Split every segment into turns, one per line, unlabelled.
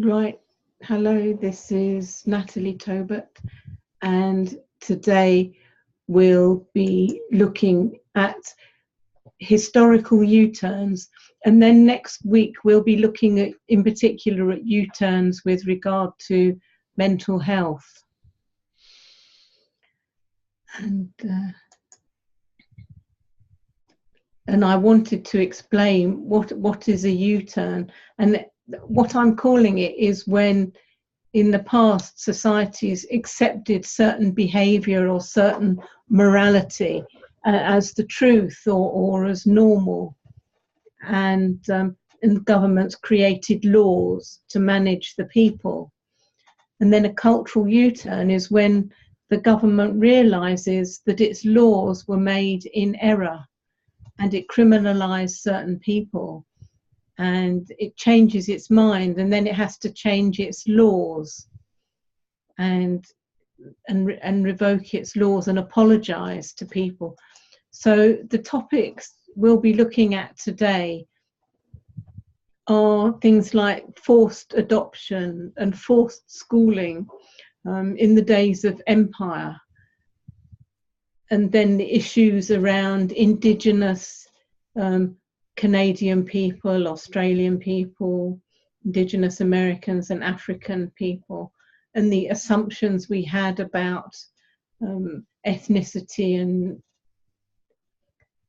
Right, hello, this is Natalie Tobert, and today we'll be looking at historical U-turns, and then next week we'll be looking at, in particular, at U-turns with regard to mental health. And I wanted to explain what is a U-turn, and what I'm calling it is when in the past societies accepted certain behaviour or certain morality as the truth or as normal, and governments created laws to manage the people. And then a cultural U-turn is when the government realises that its laws were made in error and it criminalised certain people, and it changes its mind, and then it has to change its laws and revoke its laws and apologise to people. So the topics we'll be looking at today are things like forced adoption and forced schooling in the days of empire, and then the issues around indigenous Canadian people, Australian people, indigenous Americans and African people, and the assumptions we had about ethnicity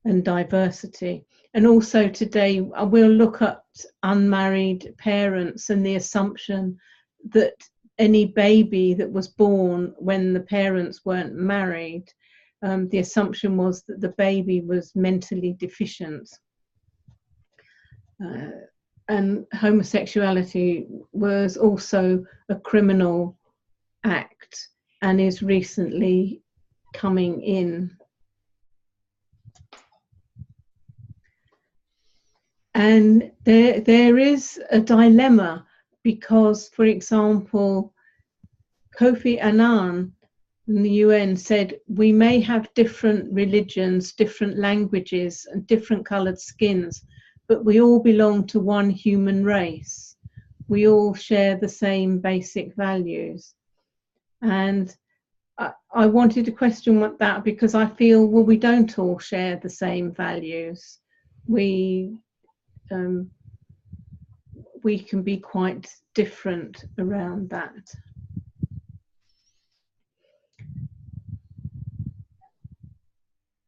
and diversity. And also today we'll look at unmarried parents and the assumption that any baby that was born when the parents weren't married, the assumption was that the baby was mentally deficient. And homosexuality was also a criminal act and is recently coming in. And there is a dilemma because, for example, Kofi Annan in the UN said we may have different religions, different languages and different coloured skins, but we all belong to one human race. We all share the same basic values. And I wanted to question that because I feel, well, we don't all share the same values. We can be quite different around that.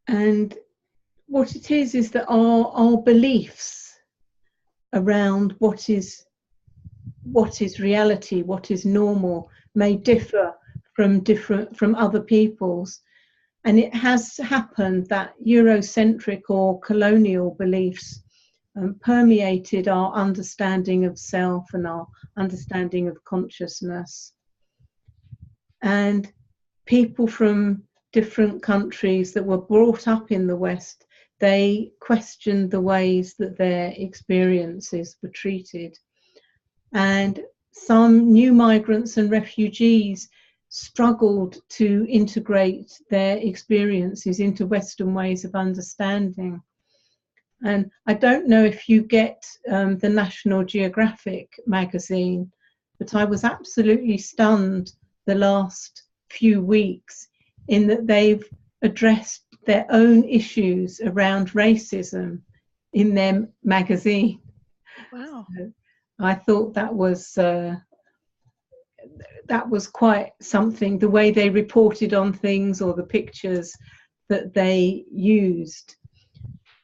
And what it is that our beliefs around what is reality, what is normal, may differ from other people's. And it has happened that Eurocentric or colonial beliefs permeated our understanding of self and our understanding of consciousness. And people from different countries that were brought up in the West, they questioned the ways that their experiences were treated. And some new migrants and refugees struggled to integrate their experiences into Western ways of understanding. And I don't know if you get the National Geographic magazine, but I was absolutely stunned the last few weeks in that they've addressed their own issues around racism in their magazine.
Wow.
So I thought that was quite something, the way they reported on things or the pictures that they used.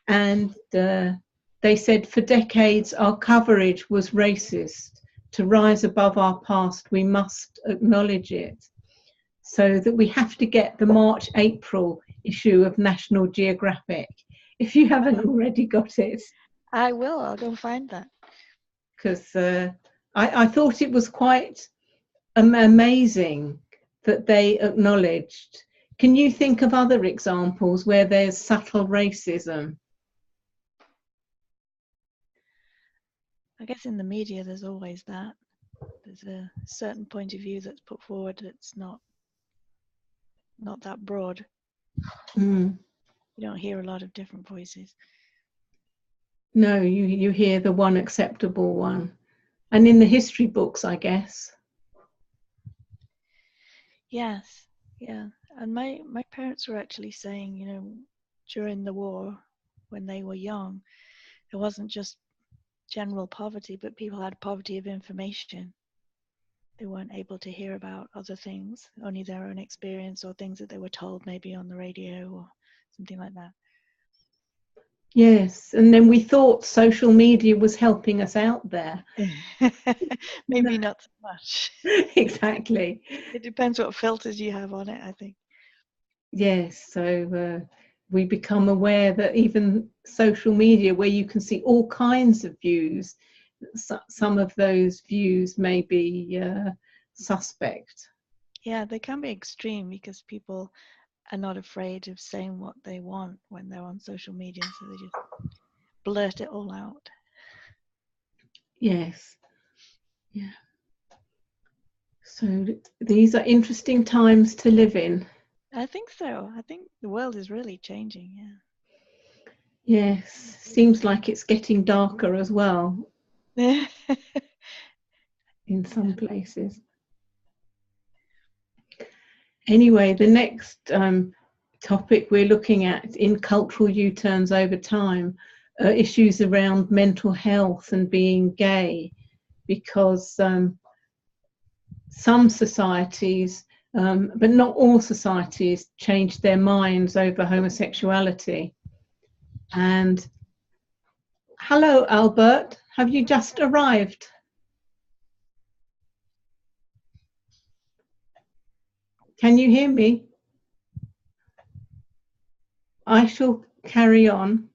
And they said for decades our coverage was racist. To rise above our past, we must acknowledge it. So that we have to get the March-April issue of National Geographic. If you haven't already got it.
I will, I'll go find that.
Because I thought it was quite amazing that they acknowledged. Can you think of other examples where there's subtle racism?
I guess in the media there's always that. There's a certain point of view that's put forward that's not that broad. You don't hear a lot of different voices.
No, you hear the one acceptable one. and in the history books, I guess.
Yes, yeah. And my parents were actually saying, you know, during the war, when they were young, it wasn't just general poverty, but people had poverty of information. They weren't able to hear about other things, only their own experience or things that they were told maybe on the radio or something like that.
Yes, and then we thought social media was helping us out there.
Maybe not so much.
Exactly.
It depends what filters you have on it, I think.
Yes, so we become aware that even social media, where you can see all kinds of views, some of those views may be suspect.
Yeah, they can be extreme because people are not afraid of saying what they want when they're on social media, so they just blurt it all out.
Yes. Yeah. So these are interesting times to live in.
I think so. I think the world is really changing, yeah.
Yes, seems like it's getting darker as well in some places. Anyway, the next topic we're looking at in cultural U-turns over time are issues around mental health and being gay, because some societies, but not all societies, changed their minds over homosexuality. And hello, Albert, have you just arrived? Can you hear me? I shall carry on.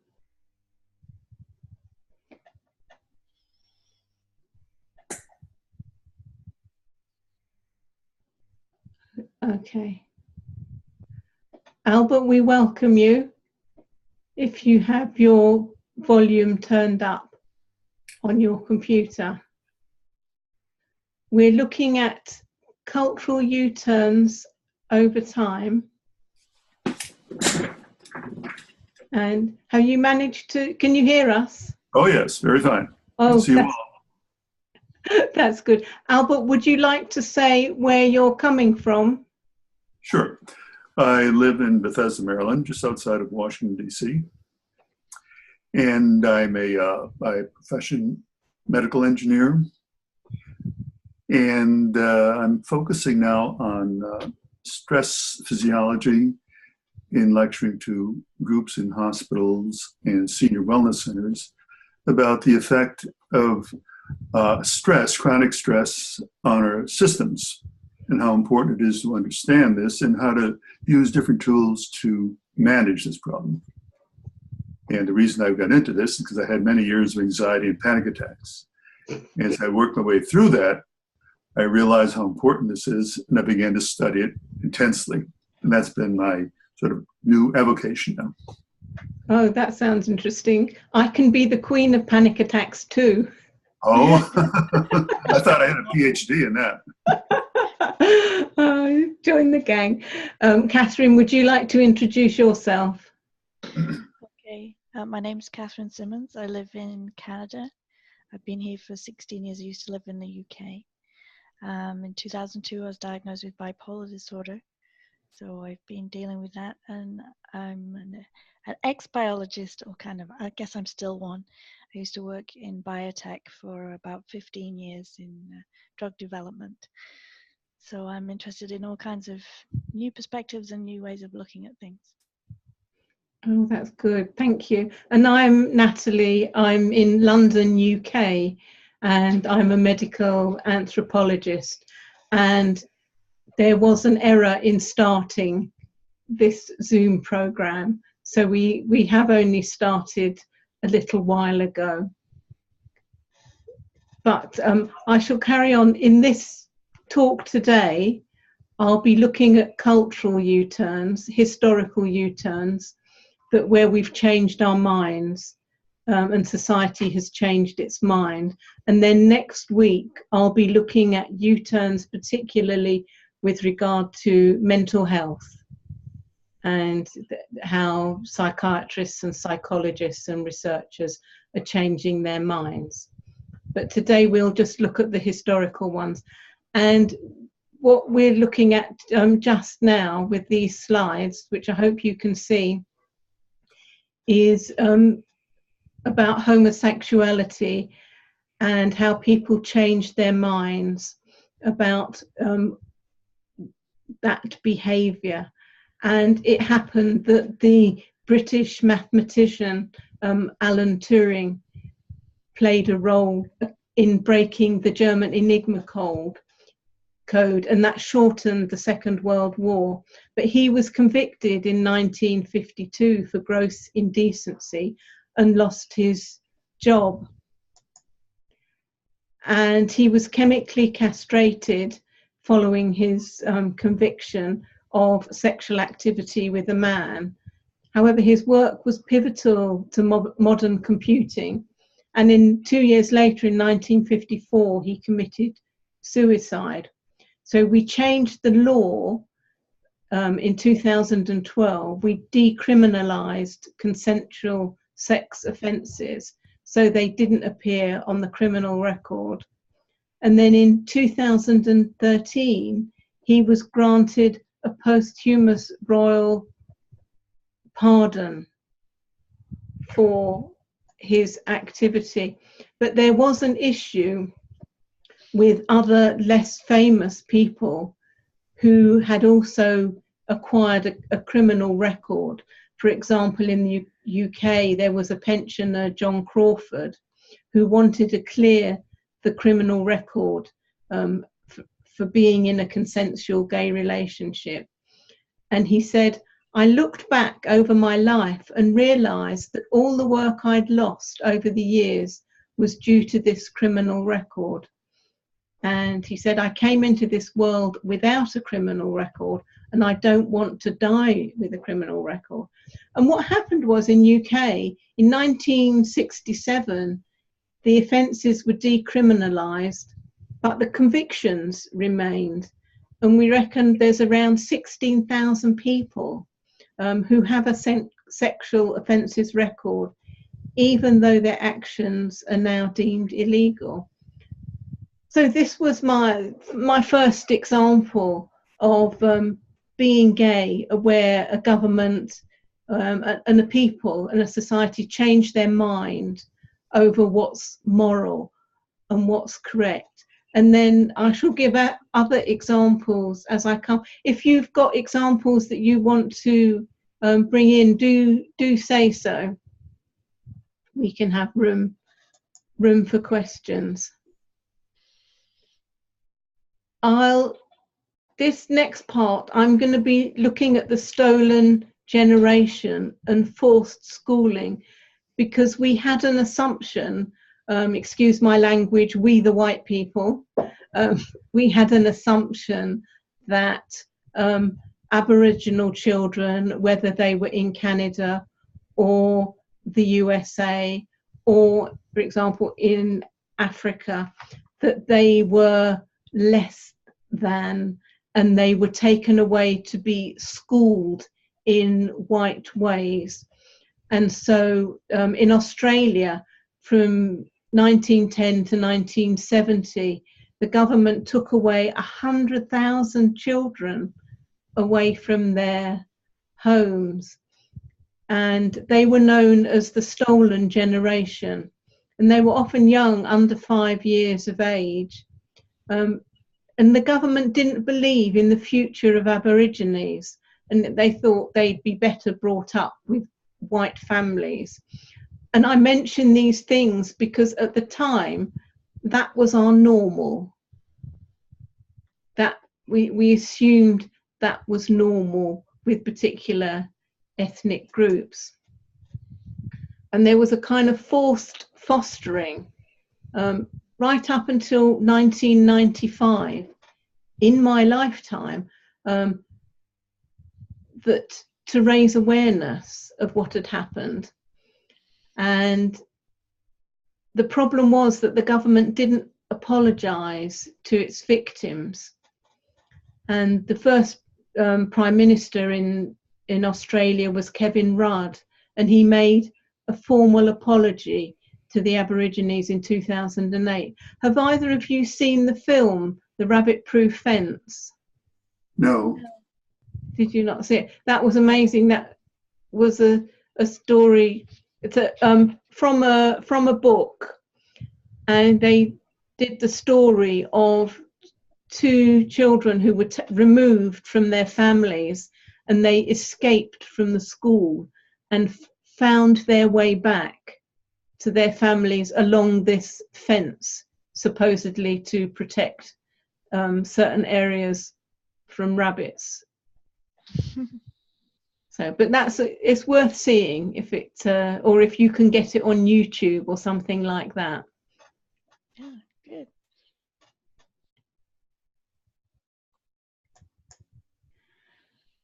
Okay. Albert, we welcome you if you have your volume turned up on your computer. We're looking at cultural U-turns over time. And have you managed to, can you hear us?
Oh, yes, very fine.
Oh,
see you all.
That's good. Albert, would you like to say where you're coming from?
Sure. I live in Bethesda, Maryland, just outside of Washington, D.C. And I'm by profession medical engineer. And I'm focusing now on stress physiology in lecturing to groups in hospitals and senior wellness centers about the effect of stress, chronic stress, on our systems, and how important it is to understand this and how to use different tools to manage this problem. And the reason I got into this is because I had many years of anxiety and panic attacks. And as I worked my way through that, I realized how important this is, and I began to study it intensely. And that's been my sort of new avocation now.
Oh, that sounds interesting. I can be the queen of panic attacks too.
Oh, I thought I had a PhD in that.
Oh, join the gang. Catherine, would you like to introduce yourself?
Okay, my name's Catherine Simmons. I live in Canada. I've been here for 16 years. I used to live in the UK. In 2002, I was diagnosed with bipolar disorder. So I've been dealing with that, and I'm an ex-biologist, or kind of, I guess I'm still one. I used to work in biotech for about 15 years in drug development. So I'm interested in all kinds of new perspectives and new ways of looking at things.
Oh, that's good. Thank you. And I'm Natalie. I'm in London, UK, and I'm a medical anthropologist. And there was an error in starting this Zoom program. So we have only started a little while ago. But I shall carry on. In this talk today, I'll be looking at cultural U-turns, historical U-turns, that where we've changed our minds and society has changed its mind. And then next week, I'll be looking at U-turns, particularly with regard to mental health and how psychiatrists and psychologists and researchers are changing their minds. but today we'll just look at the historical ones. And what we're looking at just now with these slides, which I hope you can see, is about homosexuality and how people change their minds about that behaviour. And it happened that the British mathematician Alan Turing played a role in breaking the German Enigma code, and that shortened the Second World War. But he was convicted in 1952 for gross indecency and lost his job. And he was chemically castrated following his conviction of sexual activity with a man. However, his work was pivotal to modern computing. And 2 years later, in 1954, he committed suicide. So we changed the law in 2012. We decriminalised consensual sex offences, so they didn't appear on the criminal record. And then in 2013, he was granted a posthumous royal pardon for his activity. But there was an issue with other less famous people who had also acquired a criminal record. For example, in the UK, there was a pensioner, John Crawford, who wanted to clear the criminal record for being in a consensual gay relationship. And he said, I looked back over my life and realised that all the work I'd lost over the years was due to this criminal record. And he said, I came into this world without a criminal record, and I don't want to die with a criminal record. And what happened was, in UK, in 1967, the offences were decriminalised, but the convictions remained. And we reckon there's around 16,000 people who have a sexual offences record, even though their actions are now deemed illegal. So this was my first example of being gay, where a government and a people and a society change their mind over what's moral and what's correct. And then I shall give out other examples as I come. If you've got examples that you want to bring in, do say so. We can have room for questions. This next part, I'm going to be looking at the stolen generation and forced schooling, because we had an assumption, excuse my language, we the white people, we had an assumption that Aboriginal children, whether they were in Canada or the USA or, for example, in Africa, that they were less than, and they were taken away to be schooled in white ways. And so in Australia, from 1910 to 1970, the government took away 100,000 children away from their homes, and they were known as the stolen generation, and they were often young, under 5 years of age. And the government didn't believe in the future of Aborigines, and they thought they'd be better brought up with white families. And I mention these things because at the time, that was our normal. That we assumed that was normal with particular ethnic groups. And there was a kind of forced fostering right up until 1995, in my lifetime, that to raise awareness of what had happened. And the problem was that the government didn't apologise to its victims. And the first Prime Minister in Australia was Kevin Rudd, and he made a formal apology to the Aborigines in 2008. Have either of you seen the film, The Rabbit-Proof Fence?
No.
Did you not see it? That was amazing. That was a story. It's from a book, and they did the story of two children who were removed from their families, and they escaped from the school and found their way back to their families along this fence, supposedly to protect certain areas from rabbits. So, but it's worth seeing if it or if you can get it on YouTube or something like that.
Yeah, good.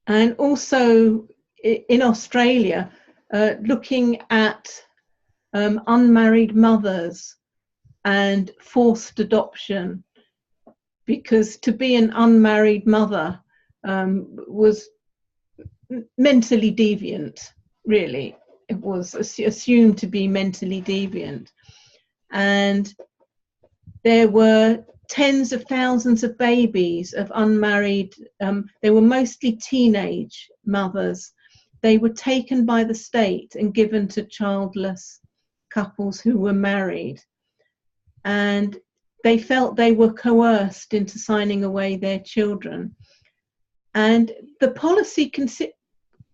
And also in Australia, looking at unmarried mothers and forced adoption, because to be an unmarried mother was mentally deviant, really. It was assumed to be mentally deviant. And there were tens of thousands of babies of unmarried, they were mostly teenage mothers. They were taken by the state and given to childless couples who were married. And they felt they were coerced into signing away their children. And the policy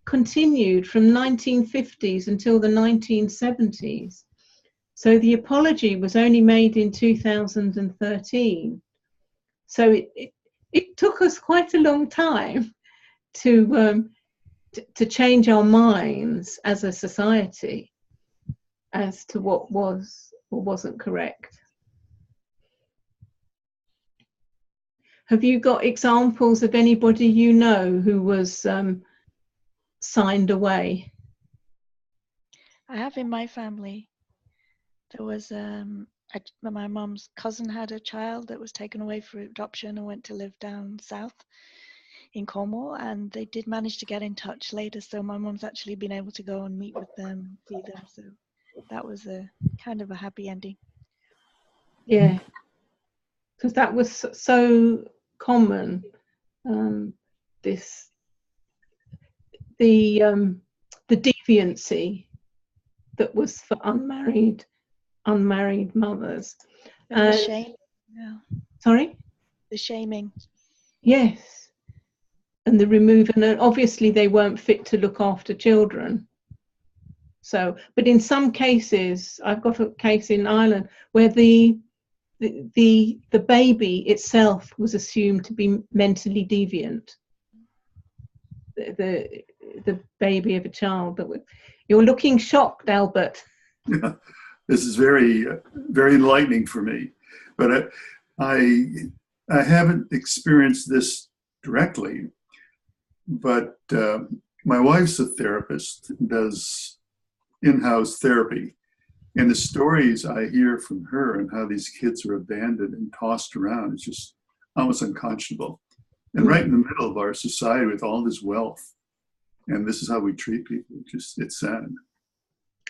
continued from 1950s until the 1970s. So the apology was only made in 2013. So it took us quite a long time to change our minds as a society as to what was or wasn't correct. Have you got examples of anybody you know who was signed away?
I have in my family. There was my mum's cousin had a child that was taken away for adoption and went to live down south in Cornwall, and they did manage to get in touch later, so my mum's actually been able to go and meet with them, see them, so that was a kind of a happy ending.
Yeah, because that was so common, the deviancy that was for unmarried mothers.
And the shame. Yeah.
Sorry?
The shaming.
Yes. And the removal, and obviously they weren't fit to look after children. So, but in some cases, I've got a case in Ireland where the baby itself was assumed to be mentally deviant. The baby of a child that was. You're looking shocked, Albert.
Yeah, this is very, very enlightening for me. But I haven't experienced this directly. But my wife's a therapist, does in-house therapy. And the stories I hear from her and how these kids are abandoned and tossed around is just almost unconscionable. And right in the middle of our society with all this wealth. And this is how we treat people. It's sad.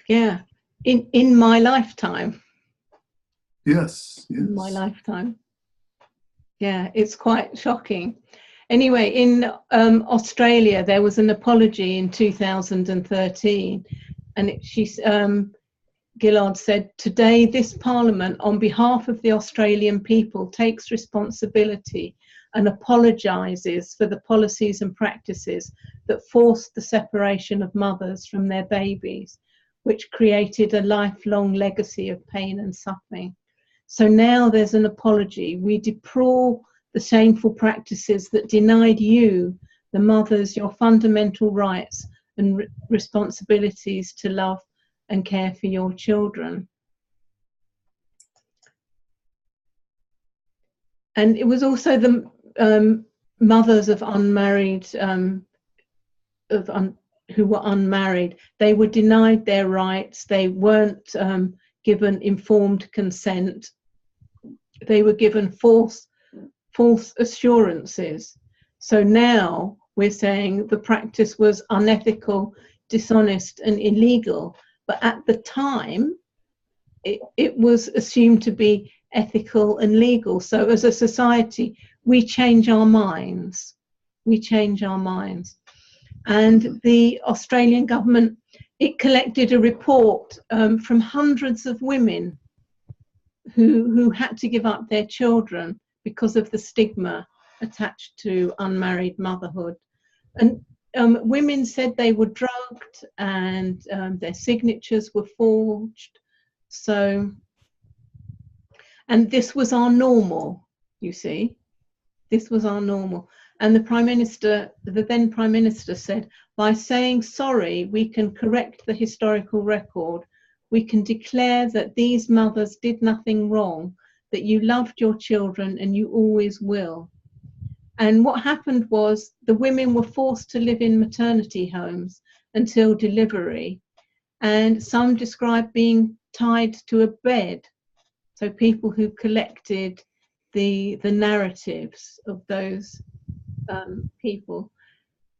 Yeah. In my lifetime.
Yes.
In my lifetime. Yeah, it's quite shocking. Anyway, in Australia, there was an apology in 2013, and Gillard said, "Today, this Parliament, on behalf of the Australian people, takes responsibility and apologises for the policies and practices that forced the separation of mothers from their babies, which created a lifelong legacy of pain and suffering. So now there's an apology. We deplore the shameful practices that denied you, the mothers, your fundamental rights and responsibilities to love and care for your children." And it was also the mothers of unmarried, who were unmarried. They were denied their rights. They weren't given informed consent. They were given false assurances. So now we're saying the practice was unethical, dishonest and illegal. But at the time, it was assumed to be ethical and legal. So as a society, we change our minds. We change our minds. And the Australian government, it collected a report from hundreds of women who had to give up their children because of the stigma attached to unmarried motherhood. And women said they were drugged and their signatures were forged. So, and this was our normal, you see. This was our normal. And the Prime Minister, the then Prime Minister said, by saying sorry, we can correct the historical record. We can declare that these mothers did nothing wrong, that you loved your children and you always will. And what happened was the women were forced to live in maternity homes until delivery. And some described being tied to a bed. So people who collected the narratives of those people.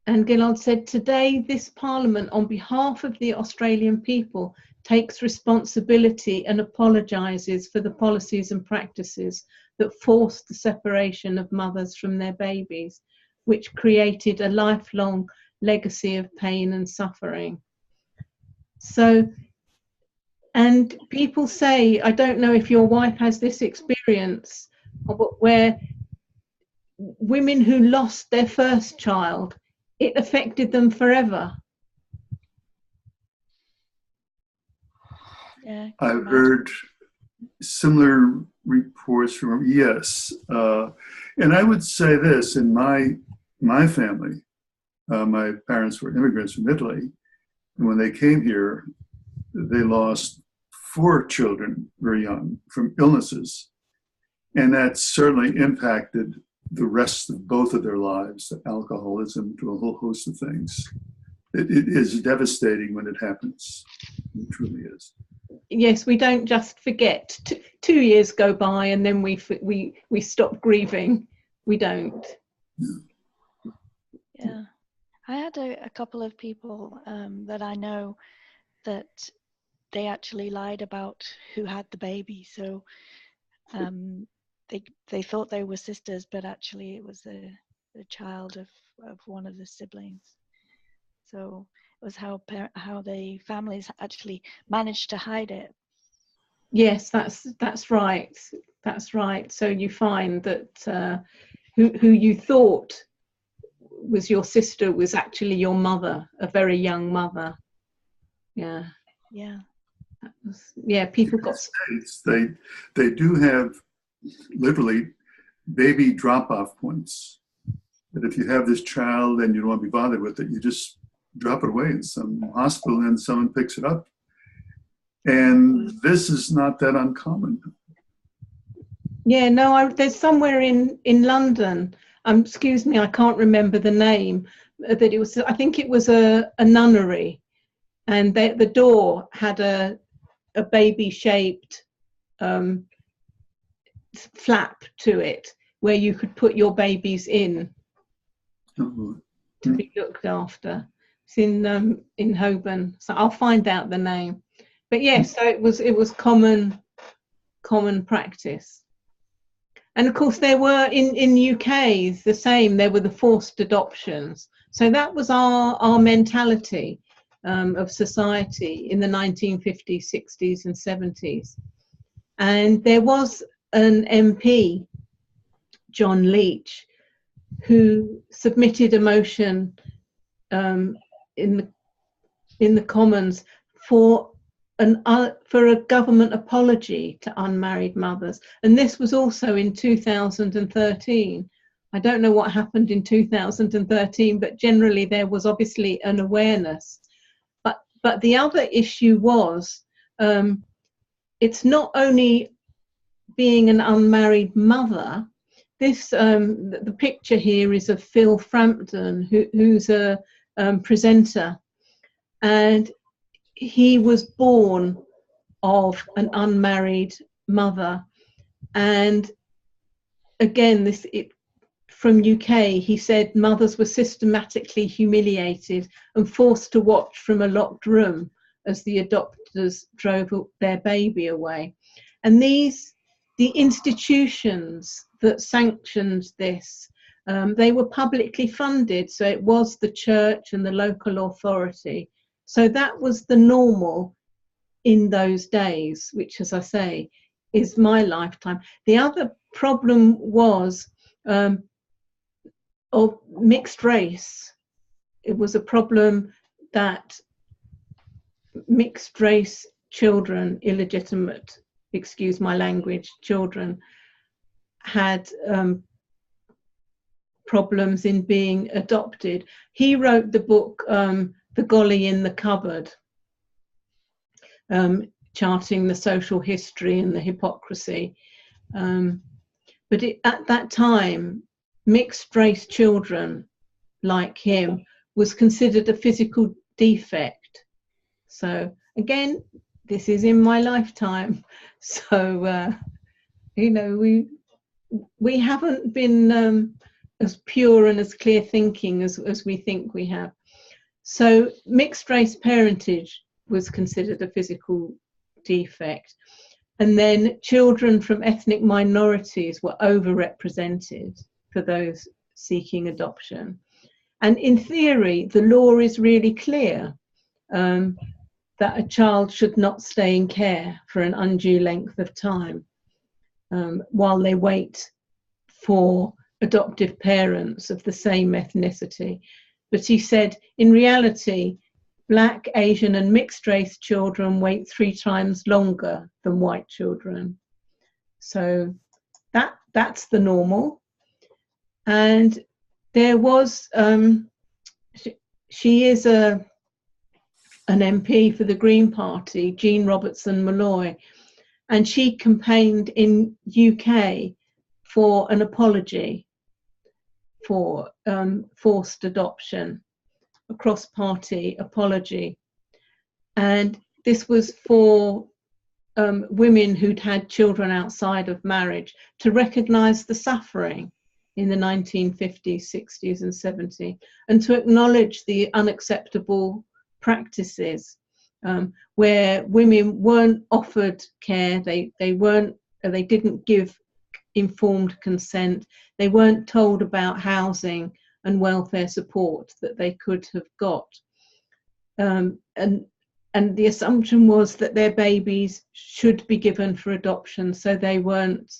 And Gillard said, today this Parliament, on behalf of the Australian people, takes responsibility and apologises for the policies and practices that forced the separation of mothers from their babies, which created a lifelong legacy of pain and suffering. So, and people say, I don't know if your wife has this experience, where women who lost their first child, it affected them forever.
Yeah,
I've heard similar reports from, yes. And I would say this, in my family, my parents were immigrants from Italy. And when they came here, they lost 4 children very young from illnesses. And that certainly impacted the rest of both of their lives, alcoholism, to a whole host of things. It is devastating when it happens. It truly is.
Yes, we don't just forget. 2 years go by and then we stop grieving. We don't.
Yeah. I had a couple of people that I know that they actually lied about who had the baby. So they thought they were sisters, but actually it was the child of one of the siblings. So it was how the families actually managed to hide it.
Yes, that's right. That's right. So you find that who you thought was your sister was actually your mother, a very young mother. Yeah.
Yeah.
Yeah, people got.
States, they do have literally baby drop-off points. That if you have this child and you don't want to be bothered with it, you just drop it away in some hospital and someone picks it up. And this is not that uncommon.
Yeah, no, there's somewhere in London, excuse me, I can't remember the name, that it was, I think it was a nunnery, and the door had a baby-shaped flap to it where you could put your babies in to be looked after. It's in Holborn, so I'll find out the name. But yes, so it was common practice. And of course there were in UK the same, there were the forced adoptions. So that was our mentality of society in the 1950s, 60s and 70s. And there was an MP, John Leach, who submitted a motion in the Commons for a government apology to unmarried mothers. And this was also in 2013. I don't know what happened in 2013, but generally there was obviously an awareness. But the other issue was, it's not only being an unmarried mother. This the picture here is of Phil Frampton, who's a presenter, and he was born of an unmarried mother. And again, from UK, he said mothers were systematically humiliated and forced to watch from a locked room as the doctors drove their baby away. And the institutions that sanctioned this, they were publicly funded, so it was the church and the local authority. So that was the normal in those days, which, as I say, is my lifetime. The other problem was of mixed race. It was a problem that mixed race children, illegitimate, excuse my language, children, had problems in being adopted. He wrote the book The Golly in the Cupboard, charting the social history and the hypocrisy. But at that time, mixed race children like him was considered a physical defect. So again, this is in my lifetime. So, you know, we haven't been as pure and as clear thinking as we think we have. So mixed race parentage was considered a physical defect. And then children from ethnic minorities were overrepresented for those seeking adoption. And in theory, the law is really clear that a child should not stay in care for an undue length of time while they wait for adoptive parents of the same ethnicity. But he said, in reality, Black, Asian and mixed race children wait 3 times longer than white children. So that's the normal. And there was, she is an MP for the Green Party, Jean Robertson Malloy, and she campaigned in UK for an apology for forced adoption, a cross-party apology. And this was for women who'd had children outside of marriage, to recognise the suffering in the 1950s, 60s and 70s, and to acknowledge the unacceptable practices where women weren't offered care, they didn't give informed consent, they weren't told about housing and welfare support that they could have got, and the assumption was that their babies should be given for adoption, so they weren't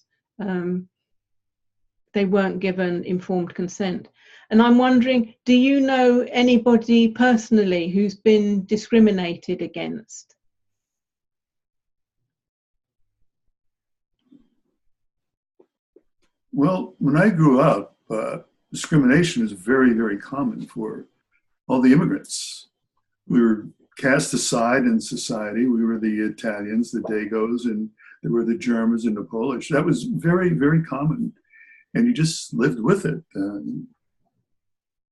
given informed consent. And I'm wondering, do you know anybody personally who's been discriminated against?
Well, when I grew up, discrimination was very, very common for all the immigrants. We were cast aside in society. We were the Italians, the Dagos, and there were the Germans and the Polish. That was very, very common. And you just lived with it.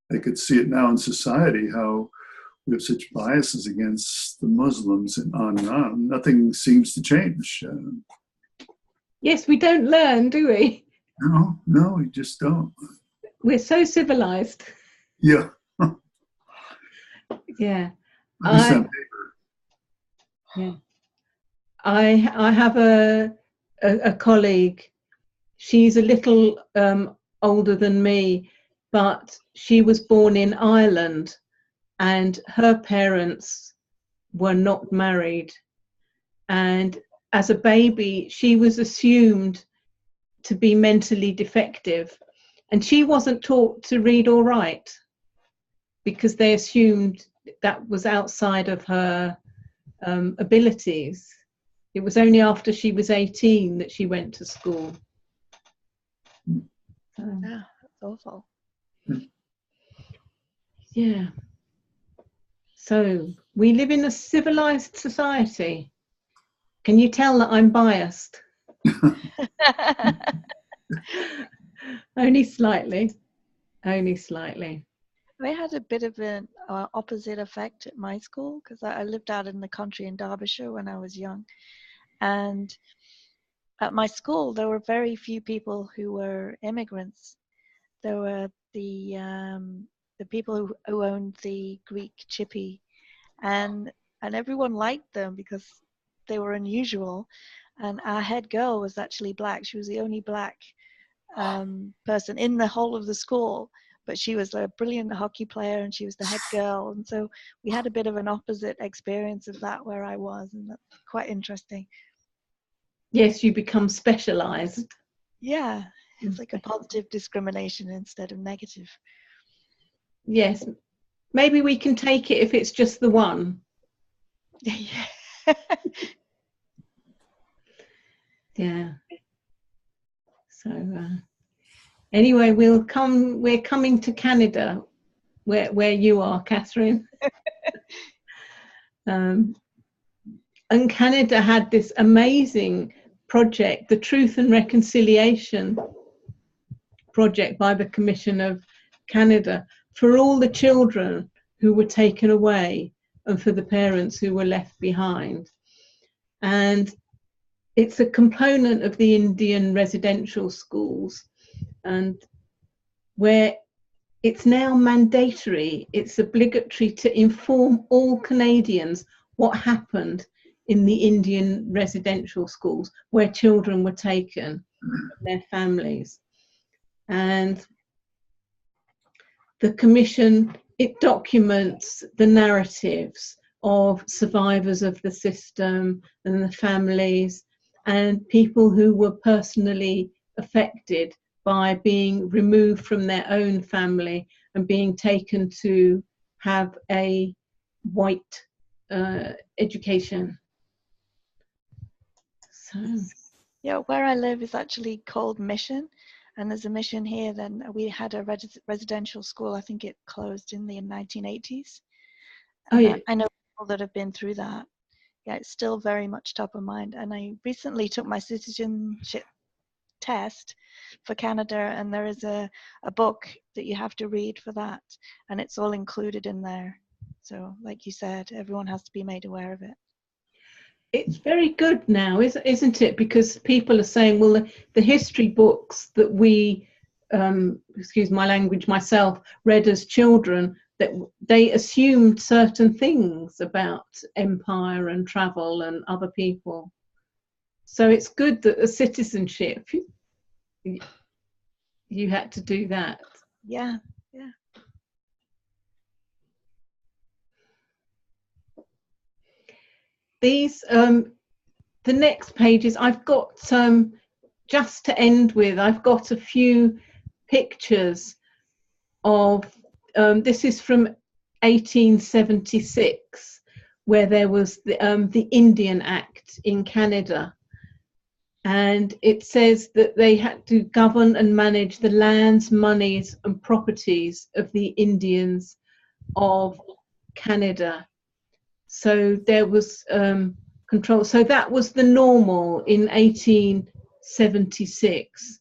I could see it now in society, how we have such biases against the Muslims and on and on. Nothing seems to change.
Yes, we don't learn, do we?
No, we just don't.
We're so civilized.
Yeah.
Yeah.
At least on paper.
Yeah. I have a colleague. She's a little older than me, but she was born in Ireland and her parents were not married. And as a baby, she was assumed to be mentally defective, and she wasn't taught to read or write because they assumed that was outside of her abilities. It was only after she was 18 that she went to school.
Yeah, that's awful.
Yeah. So we live in a civilized society. Can you tell that I'm biased? Only slightly. Only slightly.
I had a bit of an opposite effect at my school, because I lived out in the country in Derbyshire when I was young, and at my school there were very few people who were immigrants. There were the people who owned the Greek chippy, and and everyone liked them because they were unusual. And our head girl was actually black. She was the only black person in the whole of the school, but she was a brilliant hockey player and she was the head girl. And so we had a bit of an opposite experience of that where I was, and that's quite interesting.
Yes, you become specialized.
Yeah, it's like a positive discrimination instead of negative.
Yes, maybe we can take it if it's just the one.
Yeah.
Yeah. So anyway, we're coming to Canada, where you are, Catherine. And Canada had this amazing project, the Truth and Reconciliation project by the Commission of Canada, for all the children who were taken away and for the parents who were left behind. And it's a component of the Indian residential schools, and where it's now mandatory, it's obligatory to inform all Canadians what happened in the Indian residential schools where children were taken from their families. And the Commission, it documents the narratives of survivors of the system and the families and people who were personally affected by being removed from their own family and being taken to have a white education. So
yeah, where I live is actually called Mission, and there's a mission here. Then we had a residential school. I think it closed in the 1980s.
oh yeah,
I know people that have been through that. Yeah, it's still very much top of mind. And I recently took my citizenship test for Canada, and there is a book that you have to read for that, and it's all included in there. So like you said, everyone has to be made aware of it.
it's very good now, isn't it? Because people are saying, well, the history books that we, excuse my language, myself, read as children, that they assumed certain things about empire and travel and other people. So it's good that the citizenship, you had to do that.
Yeah, yeah.
These, the next pages, I've got, just to end with, I've got a few pictures of, this is from 1876, where there was the Indian Act in Canada. And it says that they had to govern and manage the lands, monies and properties of the Indians of Canada. So there was control. So that was the normal in 1876.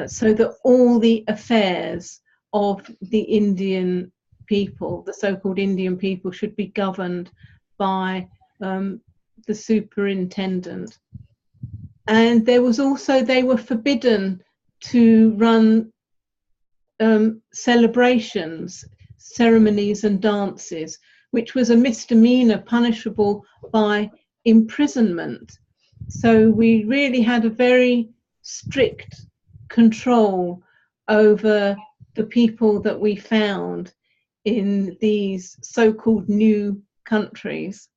So that all the affairs of the Indian people, the so-called Indian people, should be governed by the superintendent. And there was also, they were forbidden to run celebrations, ceremonies and dances, which was a misdemeanor punishable by imprisonment. So we really had a very strict control over the people that we found in these so-called new countries.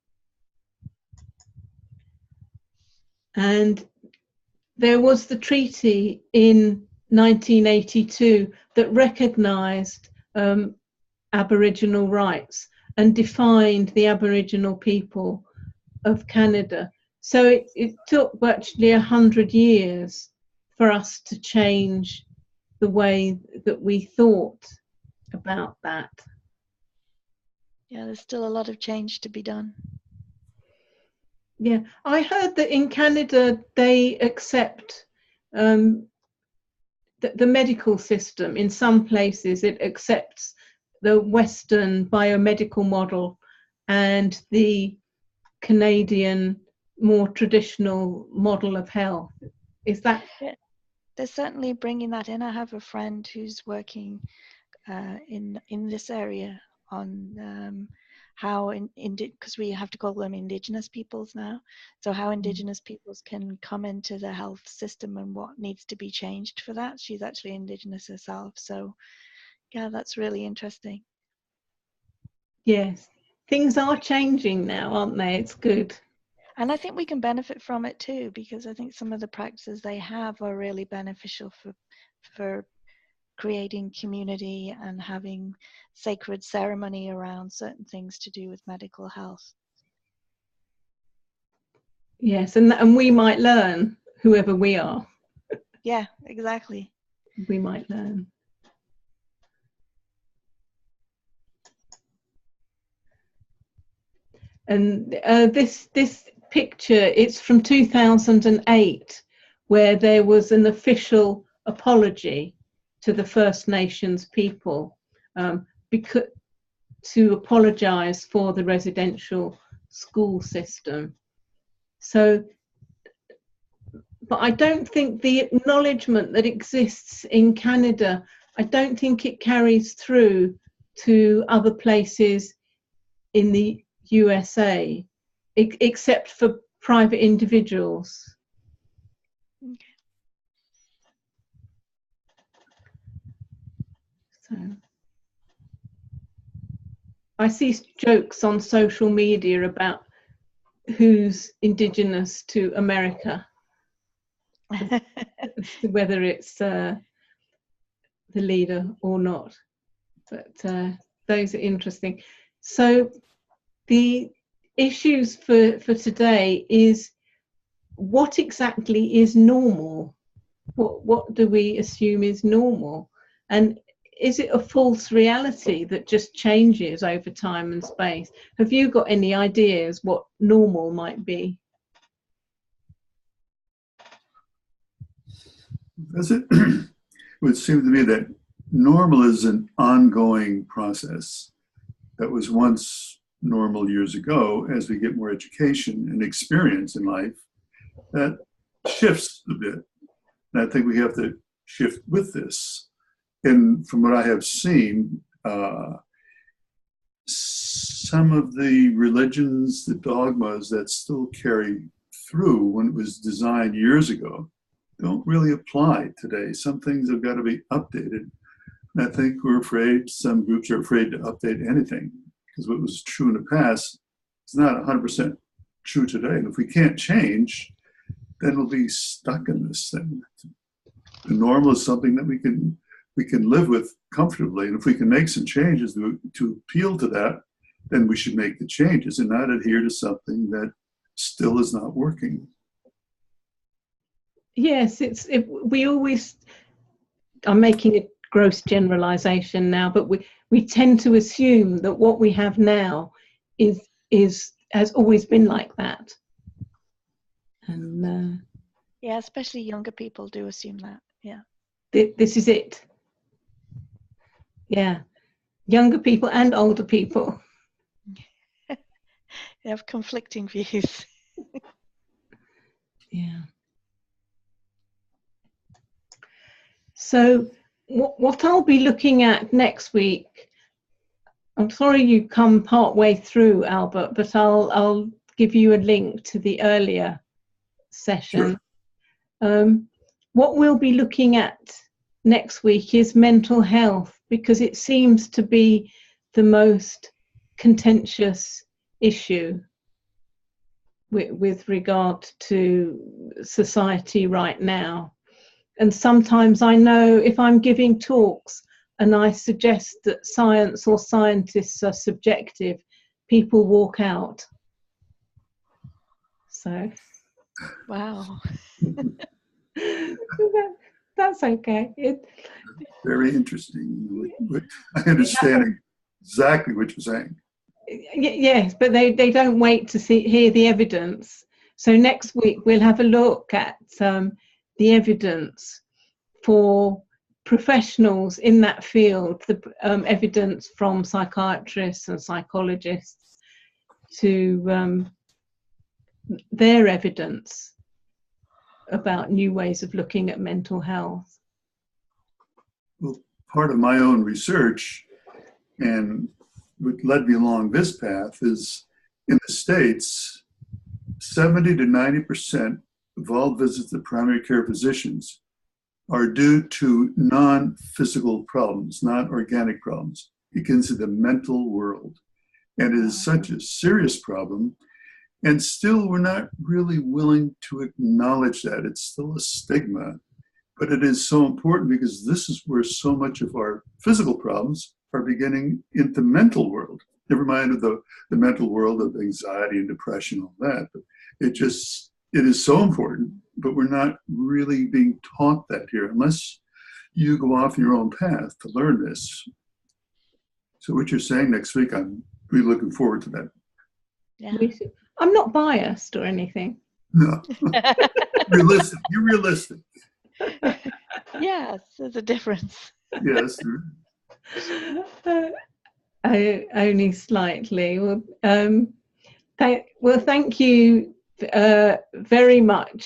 And there was the treaty in 1982 that recognised Aboriginal rights and defined the Aboriginal people of Canada. So it took virtually 100 years for us to change the way that we thought about that.
Yeah, there's still a lot of change to be done.
Yeah, I heard that in Canada they accept the medical system. In some places it accepts the Western biomedical model and the Canadian more traditional model of health. Is that?
Yeah, they're certainly bringing that in. I have a friend who's working in this area on how because we have to call them indigenous peoples now, so how indigenous peoples can come into the health system and what needs to be changed for that. She's actually indigenous herself, so yeah, that's really interesting.
Yes, things are changing now, aren't they? It's good.
And I think we can benefit from it too, because I think some of the practices they have are really beneficial for creating community and having sacred ceremony around certain things to do with medical health.
Yes, and we might learn, whoever we are.
Yeah, exactly.
We might learn. And this picture, it's from 2008, where there was an official apology to the First Nations people because to apologise for the residential school system. So, but I don't think the acknowledgement that exists in Canada, I don't think it carries through to other places in the USA, except for private individuals.
Okay.
So I see jokes on social media about who's indigenous to America, whether it's the leader or not. But those are interesting. So the issues for today is, what exactly is normal? What do we assume is normal? And is it a false reality that just changes over time and space? Have you got any ideas what normal might be?
It would seem to me that normal is an ongoing process that was once normal years ago. As we get more education and experience in life, that shifts a bit. And I think we have to shift with this. And from what I have seen, some of the religions, the dogmas that still carry through when it was designed years ago, don't really apply today. Some things have got to be updated. And I think we're afraid, some groups are afraid to update anything, because what was true in the past is not 100% true today. And if we can't change, then we'll be stuck in this thing. The normal is something that we can live with comfortably. And if we can make some changes to appeal to that, then we should make the changes and not adhere to something that still is not working.
Yes, we always are making a gross generalization now, but we tend to assume that what we have now has always been like that. And
yeah, especially younger people do assume that. Yeah.
This is it. Yeah, younger people and older people.
They have conflicting views.
Yeah. So what I'll be looking at next week, I'm sorry you come part way through, Albert, but I'll give you a link to the earlier session. Sure. What we'll be looking at next week is mental health, because it seems to be the most contentious issue with regard to society right now. And sometimes I know if I'm giving talks and I suggest that science or scientists are subjective, people walk out. So.
Wow.
That's okay.
Very interesting. I understand exactly what you're saying.
Yes, but they don't wait to hear the evidence. So next week we'll have a look at the evidence for professionals in that field, the evidence from psychiatrists and psychologists to their evidence about new ways of looking at mental health.
Well, part of my own research and what led me along this path is in the States, 70 to 90% of all visits to primary care physicians are due to non-physical problems, not organic problems. It gets into the mental world. And it is such a serious problem. And still, we're not really willing to acknowledge that. It's still a stigma. But it is so important because this is where so much of our physical problems are beginning in the mental world. Never mind the mental world of anxiety and depression, all that. But it is so important, but we're not really being taught that here unless you go off your own path to learn this. So what you're saying next week, I'm really looking forward to that.
Yeah.
I'm not biased or anything.
No. Realistic. You're realistic.
Yes, there's a difference.
Yes.
Only slightly. Well, thank you very much